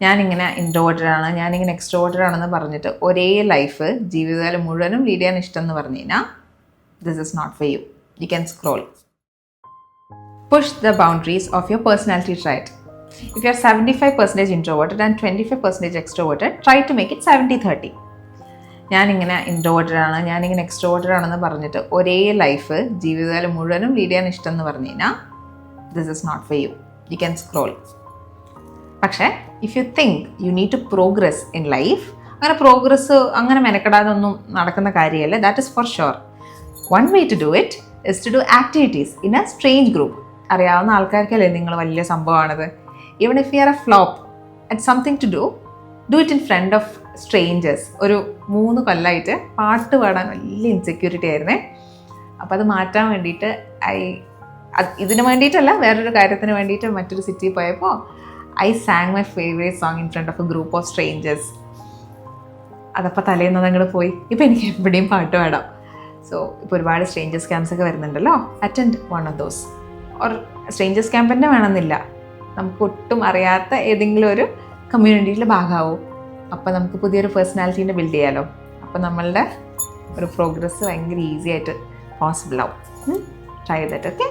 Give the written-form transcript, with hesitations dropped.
ഞാനിങ്ങനെ ഇൻട്രോവേർട്ടഡ് ആണ്, ഞാനിങ്ങനെ എക്സ്ട്രോവേർട്ടഡ് ആണെന്ന് പറഞ്ഞിട്ട് ഒരേ ലൈഫ് ജീവിതകാലം മുഴുവനും ലീഡ് ചെയ്യാൻ ഇഷ്ടം എന്ന് പറഞ്ഞു കഴിഞ്ഞാൽ this is not for you. You can scroll. Push the boundaries of your personality trait. If you are 75% introverted and 25% extroverted, try to make it 70-30. ഞാനിങ്ങനെ ഇൻട്രോവേർട്ടഡ് ആണ്, ഞാനിങ്ങനെ എക്സ്ട്രോവേർട്ടഡ് ആണെന്ന് പറഞ്ഞിട്ട് ഒരേ ലൈഫ് ജീവിതകാലം മുഴുവനും ലീഡ് ചെയ്യാൻ ഇഷ്ടം എന്ന് പറഞ്ഞു കഴിഞ്ഞാൽ this is not for you. You can scroll. പക്ഷേ if you think you need to progress in life, അങ്ങനെ പ്രോഗ്രസ് അങ്ങനെ മെനക്കെടാതൊന്നും നടക്കുന്ന കാര്യമല്ല. That is for sure. One way to do it is to do activities in a strange group. അറിയാവുന്ന ആൾക്കാർക്കല്ലേ നിങ്ങൾ വലിയ സംഭവമാണത്. Even if you are a flop at something to do it in front of strangers. ഒരു 3 കൊല്ലമായിട്ട് പാട്ട് പാടാൻ വലിയ insecurity ആയിരുന്നേ. അപ്പോൾ അത് മാറ്റാൻ വേണ്ടിയിട്ട് ഇതിന് വേണ്ടിയിട്ടല്ല, വേറൊരു കാര്യത്തിന് വേണ്ടിയിട്ട് മറ്റൊരു സിറ്റിയിൽ പോയപ്പോൾ I sang my favourite song in front of a group of strangers. അതപ്പോൾ തലേന്ന് അങ്ങോട്ട് പോയി. ഇപ്പോൾ എനിക്ക് എവിടെയും പാട്ട് പാടാം. സോ ഇപ്പോൾ ഒരുപാട് സ്ട്രേഞ്ചേഴ്സ് ക്യാമ്പ്സ് ഒക്കെ വരുന്നുണ്ടല്ലോ. Attend one of those. Or strangers camp തന്നെ വേണമെന്നില്ല, നമുക്ക് ഒട്ടും അറിയാത്ത ഏതെങ്കിലും ഒരു കമ്മ്യൂണിറ്റിയിലെ ഭാഗമാവും. അപ്പോൾ നമുക്ക് പുതിയൊരു പേഴ്സണാലിറ്റീനെ ബിൽഡ് ചെയ്യാമല്ലോ. അപ്പോൾ നമ്മളുടെ ഒരു പ്രോഗ്രസ് ഭയങ്കര ഈസി ആയിട്ട് പോസിബിൾ ആവും. ട്രൈ ചെയ്തിട്ട്. ഓക്കെ.